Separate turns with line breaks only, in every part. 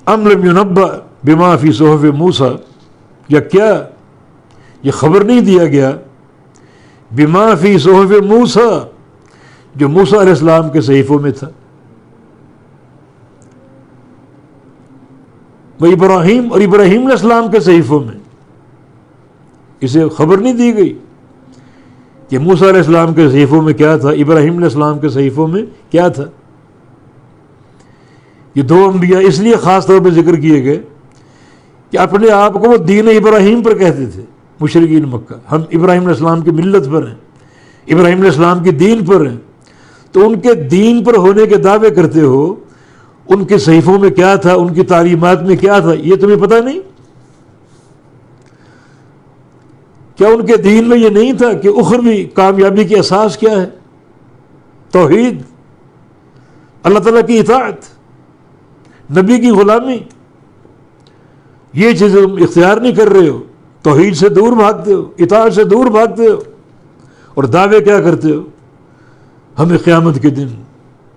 ام لم ينبأ بما فی صحف موسیٰ، یا کیا یہ خبر نہیں دیا گیا بما فی صحف موسیٰ، جو موسیٰ علیہ السلام کے صحیفوں میں تھا، وہ ابراہیم اور ابراہیم علیہ السلام کے صحیفوں میں، اسے خبر نہیں دی گئی کہ موسیٰ علیہ السلام کے صحیفوں میں کیا تھا، ابراہیم علیہ السلام کے صحیفوں میں کیا تھا۔ یہ دو انبیاء اس لیے خاص طور پہ ذکر کیے گئے کہ اپنے آپ کو وہ دین ابراہیم پر کہتے تھے مشرکین مکہ، ہم ابراہیم علیہ السلام کی ملت پر ہیں، ابراہیم علیہ السلام کی دین پر ہیں، تو ان کے دین پر ہونے کے دعوے کرتے ہو، ان کے صحیفوں میں کیا تھا، ان کی تعلیمات میں کیا تھا، یہ تمہیں پتہ نہیں؟ کیا ان کے دین میں یہ نہیں تھا کہ اخروی کامیابی کی اساس کیا ہے؟ توحید، اللہ تعالیٰ کی اطاعت، نبی کی غلامی۔ یہ چیزیں تم اختیار نہیں کر رہے ہو، توحید سے دور بھاگتے ہو، اطاعت سے دور بھاگتے ہو، اور دعوے کیا کرتے ہو؟ ہمیں قیامت کے دن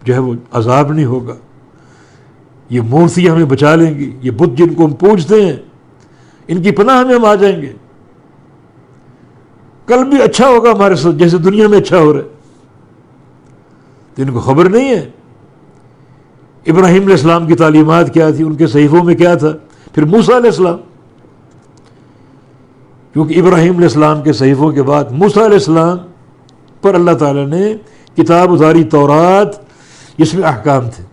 جو ہے وہ عذاب نہیں ہوگا، یہ مورتیاں ہمیں بچا لیں گی، یہ بت جن کو ہم پوجتے ہیں ان کی پناہ میں ہم آ جائیں گے، کل بھی اچھا ہوگا ہمارے ساتھ جیسے دنیا میں اچھا ہو رہا ہے۔ تو ان کو خبر نہیں ہے ابراہیم علیہ السلام کی تعلیمات کیا تھی، ان کے صحیفوں میں کیا تھا۔ پھر موسیٰ علیہ السلام، کیونکہ ابراہیم علیہ السلام کے صحیفوں کے بعد موسیٰ علیہ السلام پر اللہ تعالیٰ نے کتاب اتاری تورات، جس میں احکام تھے،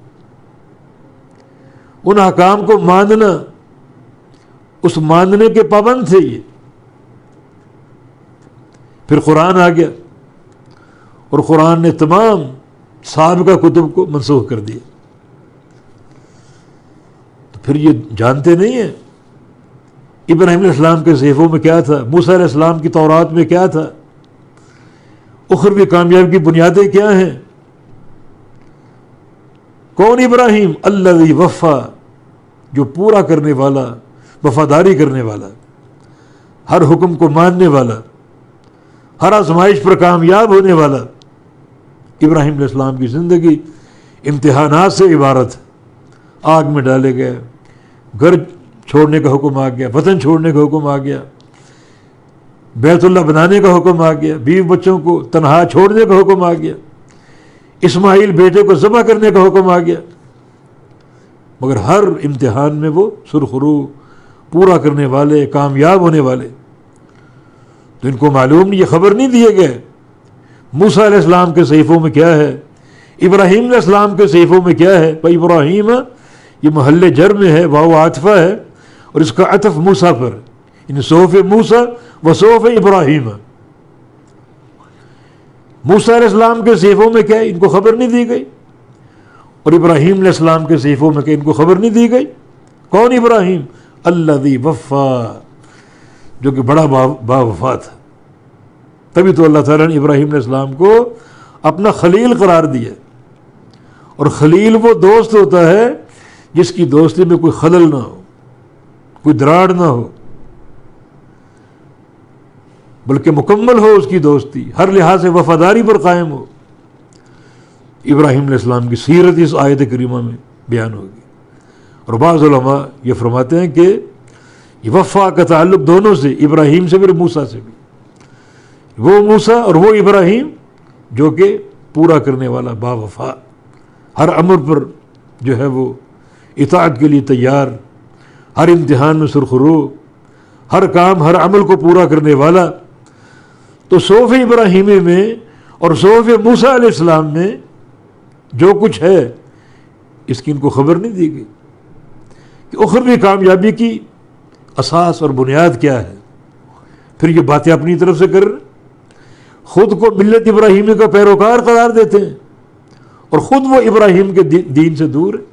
ان احکام کو ماننا، اس ماننے کے پابند تھے یہ۔ پھر قرآن آ گیا اور قرآن نے تمام سابقہ کتب کو منسوخ کر دیا۔ تو پھر یہ جانتے نہیں ہیں ابراہیم علیہ السلام کے صحیفوں میں کیا تھا، موسیٰ علیہ السلام کی تورات میں کیا تھا، اخروی کامیابی کی بنیادیں کیا ہیں۔ کون ابراہیم؟ الذی وفا، جو پورا کرنے والا، وفاداری کرنے والا، ہر حکم کو ماننے والا، ہر آزمائش پر کامیاب ہونے والا۔ ابراہیم علیہ السلام کی زندگی امتحانات سے عبارت ہے، آگ میں ڈالے گئے، گھر چھوڑنے کا حکم آ گیا، وطن چھوڑنے کا حکم آ گیا، بیت اللہ بنانے کا حکم آ گیا، بیوی بچوں کو تنہا چھوڑنے کا حکم آ گیا، اسماعیل بیٹے کو ذبح کرنے کا حکم آ گیا، مگر ہر امتحان میں وہ سرخرو، پورا کرنے والے، کامیاب ہونے والے۔ تو ان کو معلوم نہیں، یہ خبر نہیں دیے گئے موسیٰ علیہ السلام کے صحیفوں میں کیا ہے، ابراہیم علیہ السلام کے صحیفوں میں کیا ہے۔ بھائی ابراہیم یہ محل جر میں ہے، واو عاطفہ ہے، اور اس کا عطف موسیٰ پر، یعنی صحف موسیٰ و صحف ابراہیم۔ موسیٰ علیہ السلام کے صحیفوں میں کیا ہے، ان کو خبر نہیں دی گئی، اور ابراہیم علیہ السلام کے صحیفوں میں کیا، ان کو خبر نہیں دی گئی۔ کون ابراہیم؟ الذی وفا، جو کہ بڑا با وفا تھا۔ تبھی تو اللہ تعالیٰ نے ابراہیم علیہ السلام کو اپنا خلیل قرار دیا، اور خلیل وہ دوست ہوتا ہے جس کی دوستی میں کوئی خلل نہ ہو، کوئی دراڑ نہ ہو، بلکہ مکمل ہو اس کی دوستی، ہر لحاظ سے وفاداری پر قائم ہو۔ ابراہیم علیہ السلام کی سیرت اس آیت کریمہ میں بیان ہوگی، اور بعض علماء یہ فرماتے ہیں کہ یہ وفا کا تعلق دونوں سے، ابراہیم سے بھی، موسیٰ سے بھی، وہ موسیٰ اور وہ ابراہیم جو کہ پورا کرنے والا، با وفا، ہر امر پر جو ہے وہ اطاعت کے لیے تیار، ہر امتحان میں سرخرو، ہر کام، ہر عمل کو پورا کرنے والا۔ تو صحف ابراہیمی میں اور صحف موسیٰ علیہ السلام میں جو کچھ ہے، اس کی ان کو خبر نہیں دی گئی کہ اخروی کامیابی کی اساس اور بنیاد کیا ہے۔ پھر یہ باتیں اپنی طرف سے کر رہے، خود کو ملت ابراہیمی کا پیروکار قرار دیتے ہیں، اور خود وہ ابراہیم کے دین سے دور ہے۔